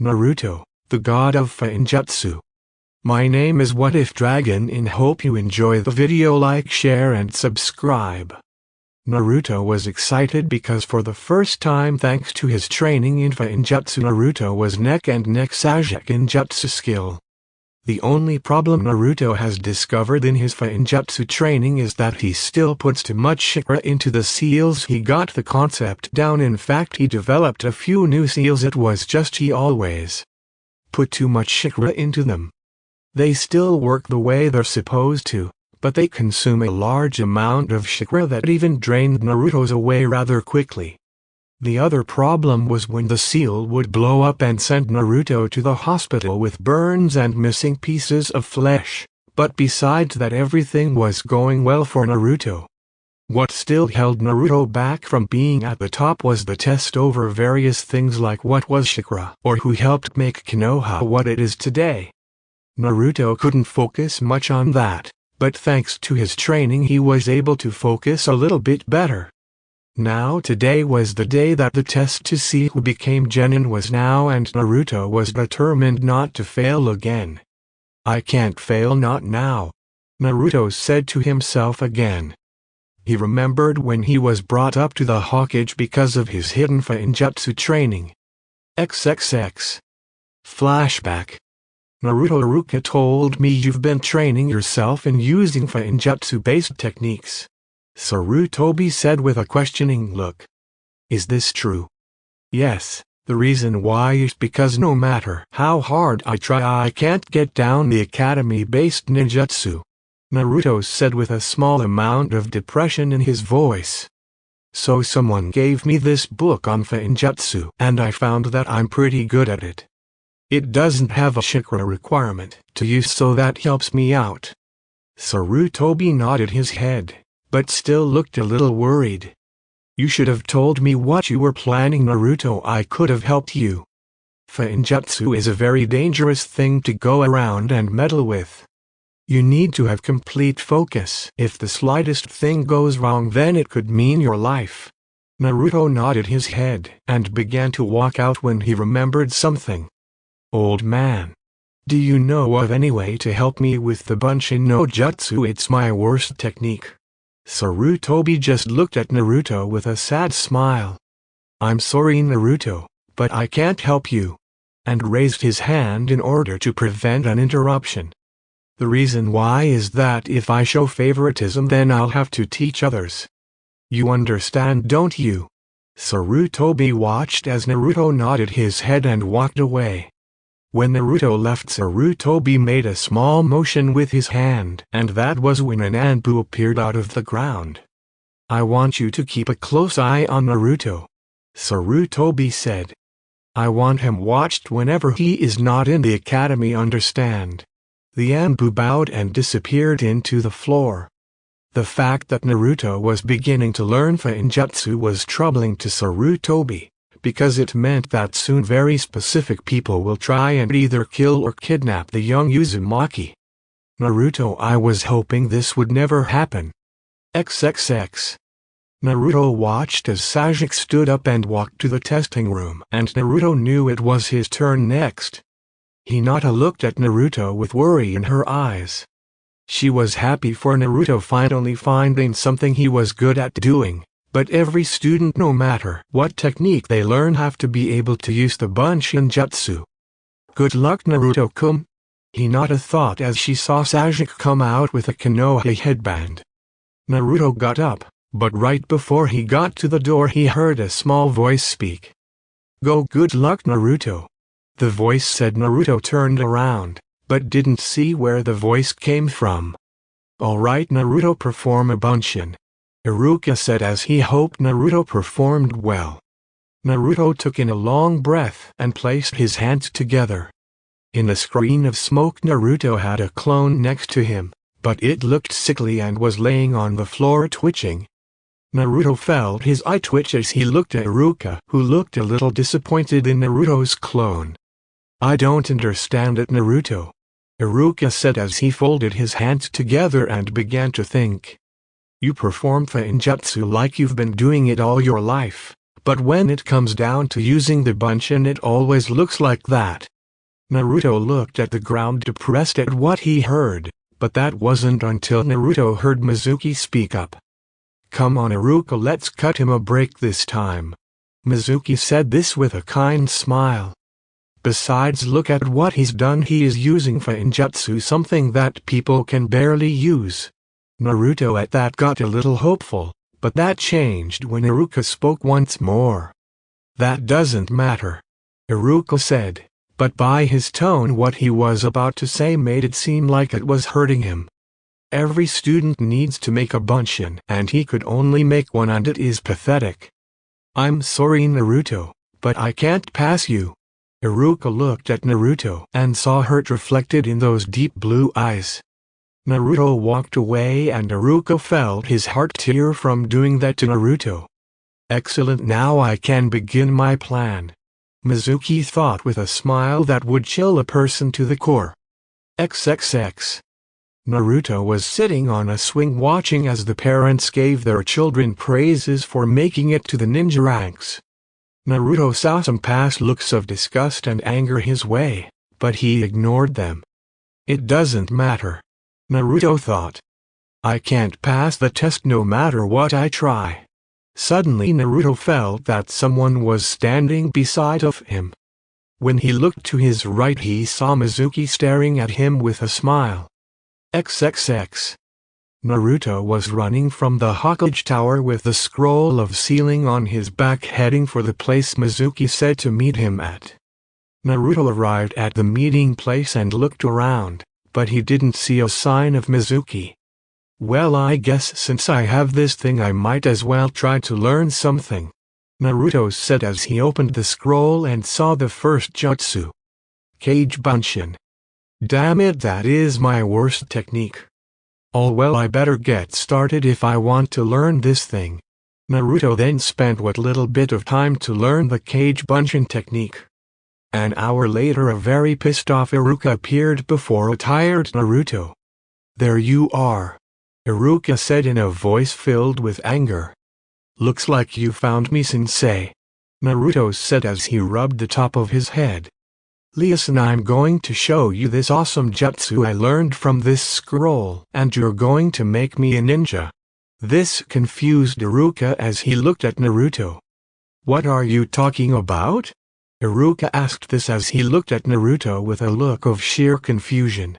Naruto, the god of Fuinjutsu. My name is What If Dragon and hope you enjoy the video. Like, share and subscribe. Naruto was excited because for the first time, thanks to his training in Fuinjutsu, Naruto was neck and neck Sasuke in jutsu skill. The only problem Naruto has discovered in his Fuinjutsu training is that he still puts too much chakra into the seals. He got the concept down, in fact he developed a few new seals, it was just he always put too much chakra into them. They still work the way they're supposed to, but they consume a large amount of chakra that even drained Naruto's away rather quickly. The other problem was when the seal would blow up and send Naruto to the hospital with burns and missing pieces of flesh, but besides that everything was going well for Naruto. What still held Naruto back from being at the top was the test over various things like what was chakra or who helped make Konoha what it is today. Naruto couldn't focus much on that, but thanks to his training he was able to focus a little bit better. Now today was the day that the test to see who became Genin was now, and Naruto was determined not to fail again. I can't fail, not now, Naruto said to himself again. He remembered when he was brought up to the Hokage because of his hidden Fuinjutsu training. XXX. Flashback. Naruto, Iruka told me you've been training yourself in using Fuinjutsu-based techniques, Sarutobi said with a questioning look. Is this true? Yes, the reason why is because no matter how hard I try I can't get down the academy-based ninjutsu, Naruto said with a small amount of depression in his voice. So someone gave me this book on Fuinjutsu and I found that I'm pretty good at it. It doesn't have a chakra requirement to use, so that helps me out. Sarutobi nodded his head, but still looked a little worried. You should have told me what you were planning, Naruto. I could have helped you. Fuinjutsu is a very dangerous thing to go around and meddle with. You need to have complete focus. If the slightest thing goes wrong, then it could mean your life. Naruto nodded his head and began to walk out when he remembered something. Old man, do you know of any way to help me with the Bunshin no Jutsu? It's my worst technique. Sarutobi just looked at Naruto with a sad smile. I'm sorry, Naruto, but I can't help you, and raised his hand in order to prevent an interruption. The reason why is that if I show favoritism, then I'll have to teach others. You understand, don't you? Sarutobi watched as Naruto nodded his head and walked away. When Naruto left, Sarutobi made a small motion with his hand, and that was when an Anbu appeared out of the ground. I want you to keep a close eye on Naruto, Sarutobi said. I want him watched whenever he is not in the academy, understand? The Anbu bowed and disappeared into the floor. The fact that Naruto was beginning to learn Fuinjutsu was troubling to Sarutobi, because it meant that soon very specific people will try and either kill or kidnap the young Uzumaki. Naruto, I was hoping this would never happen. XXX. Naruto watched as Sasuke stood up and walked to the testing room, and Naruto knew it was his turn next. Hinata looked at Naruto with worry in her eyes. She was happy for Naruto finally finding something he was good at doing. But every student, no matter what technique they learn, have to be able to use the Bunshin Jutsu. Good luck, Naruto-kun, Hinata thought as she saw Sasuke come out with a Konoha headband. Naruto got up, but right before he got to the door he heard a small voice speak. Go, good luck, Naruto. The voice said. Naruto turned around, but didn't see where the voice came from. Alright, Naruto, perform a Bunshin, Iruka said as he hoped Naruto performed well. Naruto took in a long breath and placed his hands together. In the screen of smoke, Naruto had a clone next to him, but it looked sickly and was laying on the floor twitching. Naruto felt his eye twitch as he looked at Iruka, who looked a little disappointed in Naruto's clone. I don't understand it, Naruto, Iruka said as he folded his hands together and began to think. You perform Fuinjutsu like you've been doing it all your life, But when it comes down to using the bunshin, it always looks like that. Naruto looked at the ground, depressed at what he heard, but that wasn't until Naruto heard Mizuki speak up. "Come on, Iruka, let's cut him a break this time." Mizuki said this with a kind smile. "Besides, look at what he's done. He is using Fuinjutsu, something that people can barely use." Naruto at that got a little hopeful, but that changed when Iruka spoke once more. "That doesn't matter," Iruka said, but by his tone what he was about to say made it seem like it was hurting him. "Every student needs to make a bunshin, and he could only make one, and it is pathetic." "I'm sorry, Naruto, but I can't pass you." Iruka looked at Naruto and saw hurt reflected in those deep blue eyes. Naruto walked away and Iruka felt his heart tear from doing that to Naruto. "Excellent, now I can begin my plan," Mizuki thought with a smile that would chill a person to the core. XXX. Naruto was sitting on a swing watching as the parents gave their children praises for making it to the ninja ranks. Naruto saw some past looks of disgust and anger his way, but he ignored them. "It doesn't matter," Naruto thought. "I can't pass the test no matter what I try." Suddenly Naruto felt that someone was standing beside of him. When he looked to his right, he saw Mizuki staring at him with a smile. XXX. Naruto was running from the Hokage Tower with the scroll of sealing on his back, heading for the place Mizuki said to meet him at. Naruto arrived at the meeting place and looked around, but he didn't see a sign of Mizuki. "Well, I guess since I have this thing I might as well try to learn something," Naruto said as he opened the scroll and saw the first jutsu. Cage Bunshin. "Damn it, that is my worst technique. Oh well, I better get started if I want to learn this thing." Naruto then spent what little bit of time to learn the Cage Bunshin technique. An hour later a very pissed off Iruka appeared before a tired Naruto. "There you are," Iruka said in a voice filled with anger. "Looks like you found me, sensei," Naruto said as he rubbed the top of his head. "Listen, I'm going to show you this awesome jutsu I learned from this scroll, and you're going to make me a ninja." This confused Iruka as he looked at Naruto. "What are you talking about?" Iruka asked this as he looked at Naruto with a look of sheer confusion.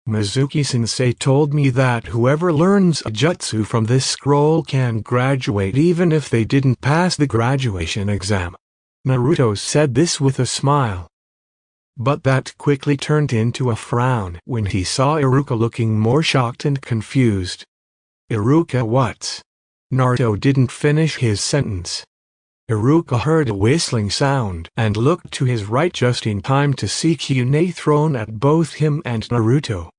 "Mizuki-sensei told me that whoever learns a jutsu from this scroll can graduate even if they didn't pass the graduation exam." Naruto said this with a smile. But that quickly turned into a frown when he saw Iruka looking more shocked and confused. "Iruka, what?" Naruto didn't finish his sentence. Iruka heard a whistling sound and looked to his right just in time to see Kyuubi thrown at both him and Naruto.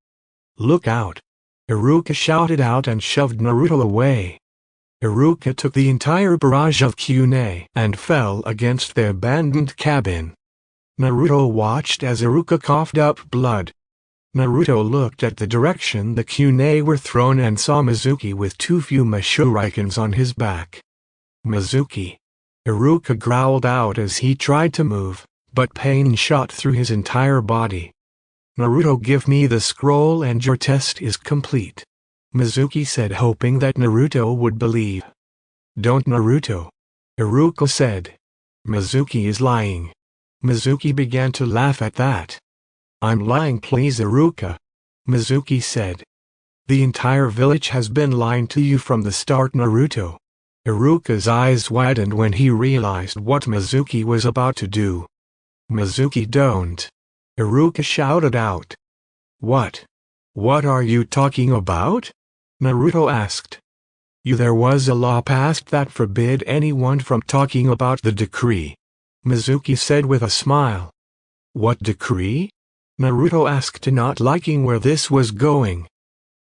"Look out!" Iruka shouted out and shoved Naruto away. Iruka took the entire barrage of Kyuubi and fell against the abandoned cabin. Naruto watched as Iruka coughed up blood. Naruto looked at the direction the Kyuubi were thrown and saw Mizuki with two Fuma shurikens on his back. "Mizuki!" Iruka growled out as he tried to move, but pain shot through his entire body. "Naruto, give me the scroll and your test is complete," Mizuki said, hoping that Naruto would believe. "Don't, Naruto," Iruka said. "Mizuki is lying." Mizuki began to laugh at that. "I'm lying, please, Iruka," Mizuki said. "The entire village has been lying to you from the start, Naruto." Iruka's eyes widened when he realized what Mizuki was about to do. "Mizuki, don't!" Iruka shouted out. "What? What are you talking about?" Naruto asked. There was a law passed that forbid anyone from talking about the decree," Mizuki said with a smile. "What decree?" Naruto asked, not liking where this was going.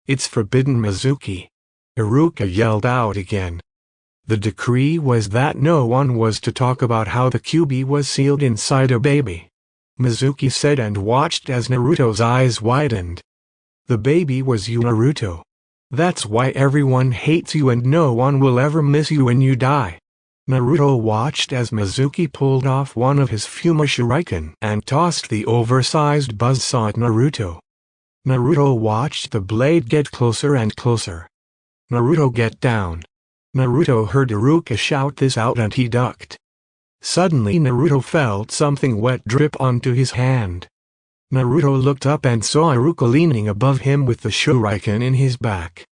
"It's forbidden, Mizuki," Iruka yelled out again. The decree was that no one was to talk about how the Kyuubi was sealed inside a baby, Mizuki said and watched as Naruto's eyes widened. "The baby was you, Naruto. That's why everyone hates you and no one will ever miss you when you die." Naruto watched as Mizuki pulled off one of his Fuma Shuriken and tossed the oversized buzzsaw at Naruto. Naruto watched the blade get closer and closer. "Naruto, get down!" Naruto heard Iruka shout this out and he ducked. Suddenly Naruto felt something wet drip onto his hand. Naruto looked up and saw Iruka leaning above him with the shuriken in his back.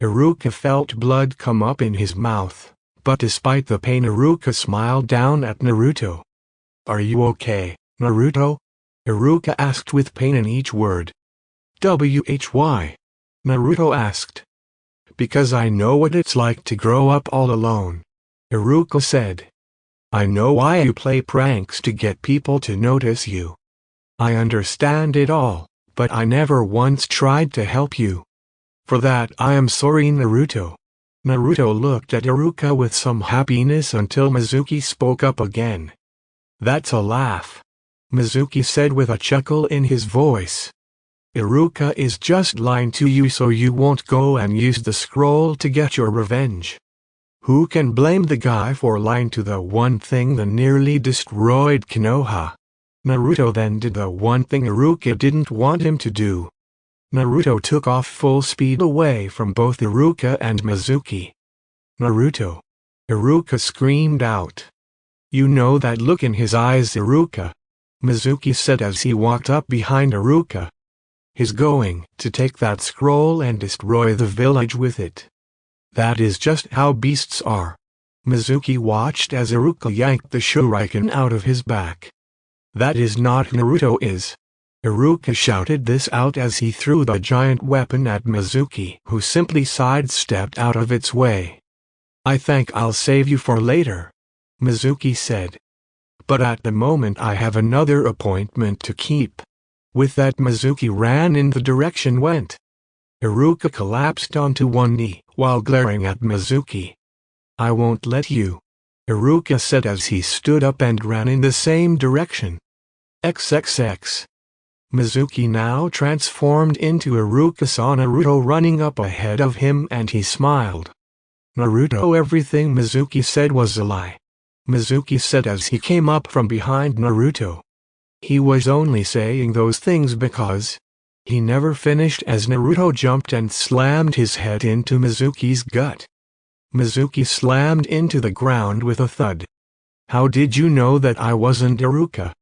Iruka felt blood come up in his mouth, but despite the pain Iruka smiled down at Naruto. "Are you okay, Naruto?" Iruka asked with pain in each word. "Why?" Naruto asked. "Because I know what it's like to grow up all alone," Iruka said. "I know why you play pranks to get people to notice you. I understand it all, but I never once tried to help you. For that I am sorry, Naruto." Naruto looked at Iruka with some happiness until Mizuki spoke up again. "That's a laugh," Mizuki said with a chuckle in his voice. "Iruka is just lying to you so you won't go and use the scroll to get your revenge. Who can blame the guy for lying to the one thing that nearly destroyed Konoha?" Naruto then did the one thing Iruka didn't want him to do. Naruto took off full speed away from both Iruka and Mizuki. "Naruto!" Iruka screamed out. "You know that look in his eyes, Iruka," Mizuki said as he walked up behind Iruka. "He's going to take that scroll and destroy the village with it. That is just how beasts are." Mizuki watched as Iruka yanked the shuriken out of his back. "That is not Naruto is." Iruka shouted this out as he threw the giant weapon at Mizuki, who simply sidestepped out of its way. "I think I'll save you for later," Mizuki said. "But at the moment I have another appointment to keep." With that Mizuki ran in the direction went. Iruka collapsed onto one knee while glaring at Mizuki. "I won't let you," Iruka said as he stood up and ran in the same direction. XXX. Mizuki now transformed into Iruka, saw Naruto running up ahead of him and he smiled. "Naruto, everything Mizuki said was a lie," Mizuki said as he came up from behind Naruto. "He was only saying those things because..." He never finished as Naruto jumped and slammed his head into Mizuki's gut. Mizuki slammed into the ground with a thud. "How did you know that I wasn't Iruka?"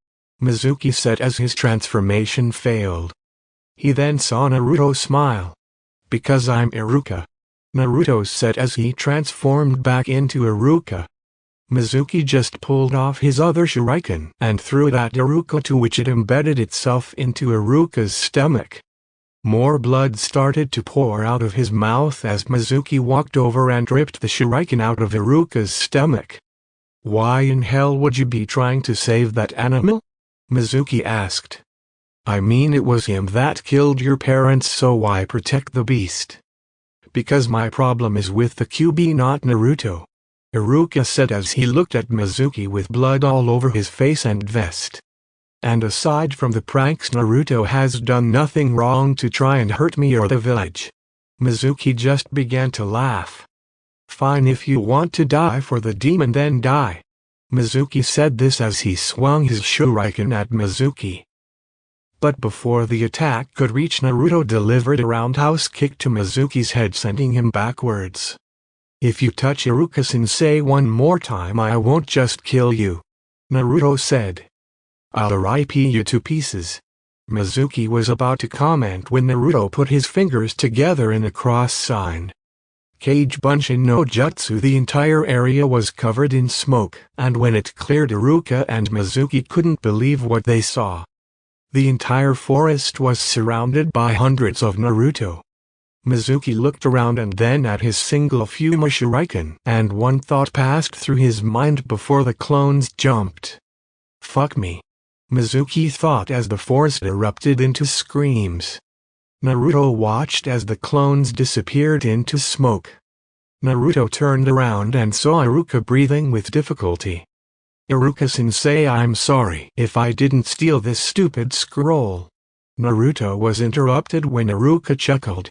Mizuki said as his transformation failed. He then saw Naruto smile. "Because I'm Iruka," Naruto said as he transformed back into Iruka. Mizuki just pulled off his other shuriken and threw it at Iruka, to which it embedded itself into Iruka's stomach. More blood started to pour out of his mouth as Mizuki walked over and ripped the shuriken out of Iruka's stomach. "Why in hell would you be trying to save that animal?" Mizuki asked. "I mean, it was him that killed your parents, so why protect the beast?" "Because my problem is with the QB, not Naruto," Iruka said as he looked at Mizuki with blood all over his face and vest. "And aside from the pranks, Naruto has done nothing wrong to try and hurt me or the village." Mizuki just began to laugh. "Fine, if you want to die for the demon, then die." Mizuki said this as he swung his shuriken at Mizuki. But before the attack could reach, Naruto delivered a roundhouse kick to Mizuki's head, sending him backwards. "If you touch Iruka-sensei one more time, I won't just kill you," Naruto said. "I'll rip you to pieces." Mizuki was about to comment when Naruto put his fingers together in a cross sign. Kage Bunshin no Jutsu. The entire area was covered in smoke, and when it cleared, Iruka and Mizuki couldn't believe what they saw. The entire forest was surrounded by hundreds of Naruto. Mizuki looked around and then at his single Fuma Shuriken, and one thought passed through his mind before the clones jumped. "Fuck me," Mizuki thought as the forest erupted into screams. Naruto watched as the clones disappeared into smoke. Naruto turned around and saw Iruka breathing with difficulty. "Iruka-sensei, I'm sorry if I didn't steal this stupid scroll." Naruto was interrupted when Iruka chuckled.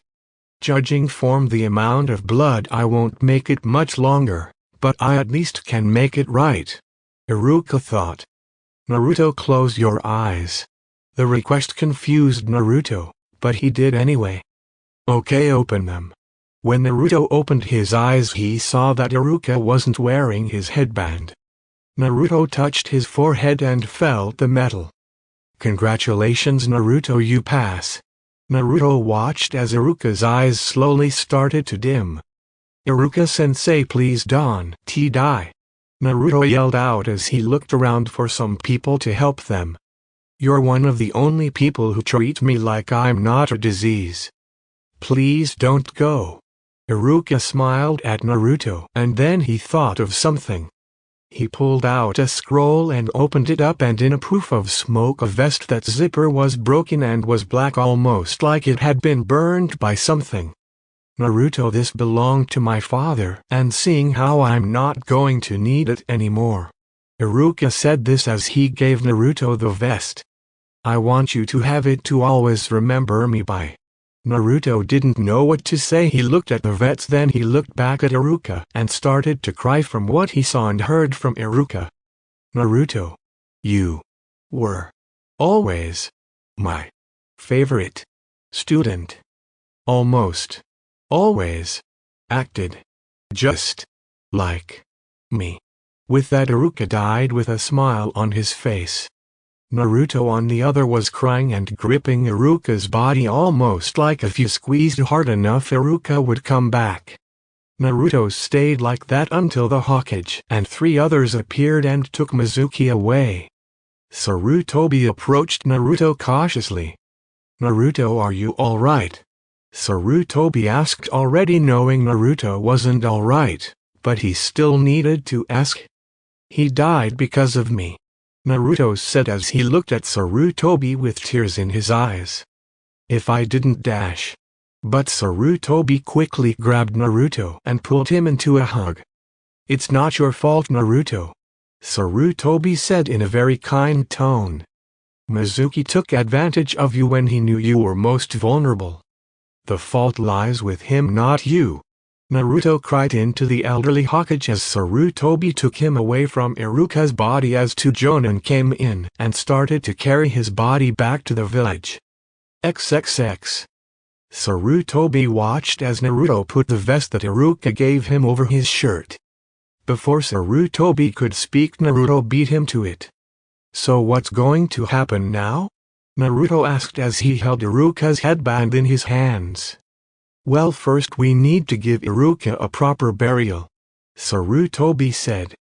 "Judging from the amount of blood, I won't make it much longer, but I at least can make it right," Iruka thought. "Naruto, close your eyes." The request confused Naruto, but he did anyway. "Okay, open them." When Naruto opened his eyes, he saw that Iruka wasn't wearing his headband. Naruto touched his forehead and felt the metal. "Congratulations, Naruto, you pass." Naruto watched as Iruka's eyes slowly started to dim. "Iruka-sensei, please don't die." Naruto yelled out as he looked around for some people to help them. "You're one of the only people who treat me like I'm not a disease. Please don't go." Iruka smiled at Naruto, and then he thought of something. He pulled out a scroll and opened it up, and in a puff of smoke a vest that zipper was broken and was black, almost like it had been burned by something. "Naruto, this belonged to my father, and seeing how I'm not going to need it anymore." Iruka said this as he gave Naruto the vest. "I want you to have it to always remember me by." Naruto didn't know what to say. He looked at the vets, then he looked back at Iruka and started to cry from what he saw and heard from Iruka. "Naruto, you were always my favorite student. Almost always acted just like me." With that, Iruka died with a smile on his face. Naruto on the other was crying and gripping Iruka's body, almost like if you squeezed hard enough Iruka would come back. Naruto stayed like that until the Hokage and 3 others appeared and took Mizuki away. Sarutobi approached Naruto cautiously. "Naruto, are you alright?" Sarutobi asked, already knowing Naruto wasn't alright, but he still needed to ask. "He died because of me," Naruto said as he looked at Sarutobi with tears in his eyes. "If I didn't dash." But Sarutobi quickly grabbed Naruto and pulled him into a hug. "It's not your fault, Naruto," Sarutobi said in a very kind tone. "Mizuki took advantage of you when he knew you were most vulnerable. The fault lies with him, not you." Naruto cried into the elderly Hokage as Sarutobi took him away from Iruka's body as 2 Jonin came in and started to carry his body back to the village. XXX. Sarutobi watched as Naruto put the vest that Iruka gave him over his shirt. Before Sarutobi could speak, Naruto beat him to it. "So what's going to happen now?" Naruto asked as he held Iruka's headband in his hands. "Well, first we need to give Iruka a proper burial," Sarutobi said.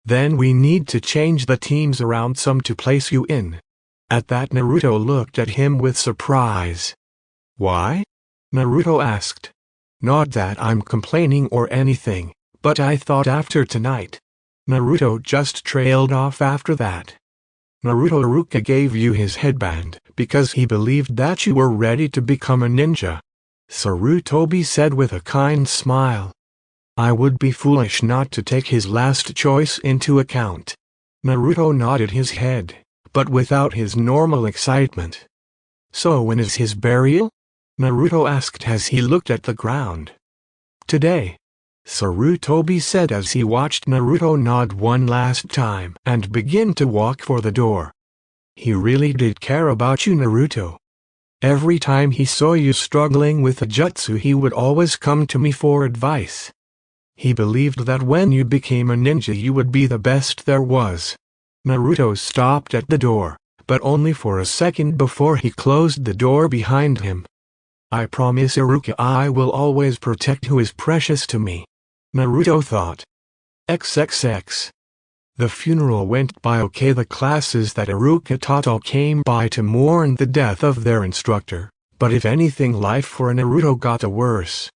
"Then we need to change the teams around some to place you in." At that, Naruto looked at him with surprise. "Why?" Naruto asked. "Not that I'm complaining or anything, but I thought after tonight." Naruto just trailed off after that. "Naruto, Iruka gave you his headband because he believed that you were ready to become a ninja," Sarutobi said with a kind smile. "I would be foolish not to take his last choice into account." Naruto nodded his head, but without his normal excitement. "So when is his burial?" Naruto asked as he looked at the ground. "Today," Sarutobi said as he watched Naruto nod one last time and begin to walk for the door. "He really did care about you, Naruto. Every time he saw you struggling with a jutsu, he would always come to me for advice. He believed that when you became a ninja you would be the best there was." Naruto stopped at the door, but only for a second before he closed the door behind him. "I promise, Iruka, I will always protect who is precious to me," Naruto thought. XXX. The funeral went by okay. The classes that Iruka taught all came by to mourn the death of their instructor, but if anything, life for Naruto got worse.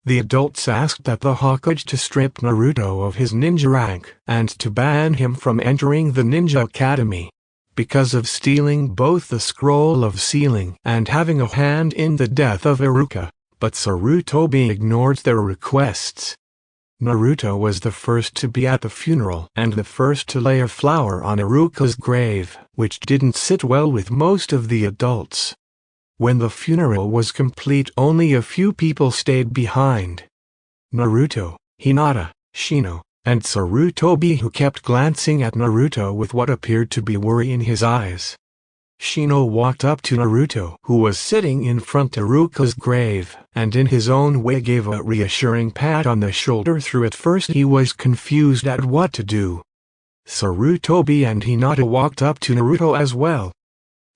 The adults asked that the Hokage to strip Naruto of his ninja rank and to ban him from entering the Ninja Academy because of stealing both the Scroll of Sealing and having a hand in the death of Iruka, but Sarutobi ignored their requests. Naruto was the first to be at the funeral and the first to lay a flower on Iruka's grave, which didn't sit well with most of the adults. When the funeral was complete, only a few people stayed behind. Naruto, Hinata, Shino, and Sarutobi, who kept glancing at Naruto with what appeared to be worry in his eyes. Shino walked up to Naruto, who was sitting in front of Iruka's grave, and in his own way gave a reassuring pat on the shoulder. Though at first he was confused at what to do. Sarutobi and Hinata walked up to Naruto as well.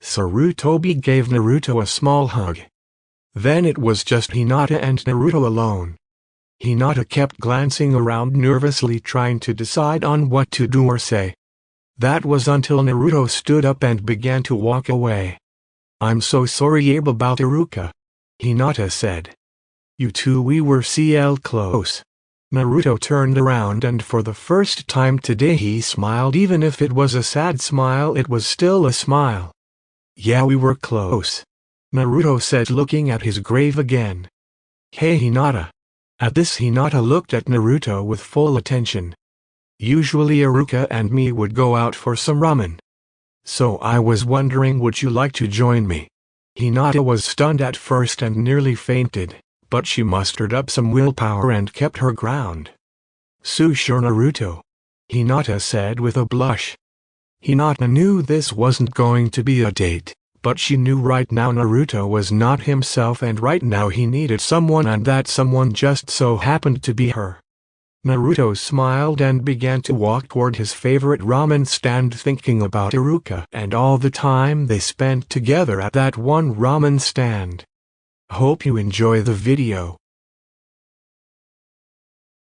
Sarutobi gave Naruto a small hug. Then it was just Hinata and Naruto alone. Hinata kept glancing around nervously, trying to decide on what to do or say. That was until Naruto stood up and began to walk away. "I'm so sorry about Iruka," Hinata said. "You two, we were close." Naruto turned around, and for the first time today he smiled. Even if it was a sad smile, it was still a smile. "Yeah, we were close," Naruto said, looking at his grave again. "Hey Hinata." At this, Hinata looked at Naruto with full attention. "Usually Iruka and me would go out for some ramen. So I was wondering, would you like to join me?" Hinata was stunned at first and nearly fainted, but she mustered up some willpower and kept her ground. "Sure Naruto," Hinata said with a blush. Hinata knew this wasn't going to be a date, but she knew right now Naruto was not himself, and right now he needed someone, and that someone just so happened to be her. Naruto smiled and began to walk toward his favorite ramen stand, thinking about Iruka and all the time they spent together at that one ramen stand. Hope you enjoy the video.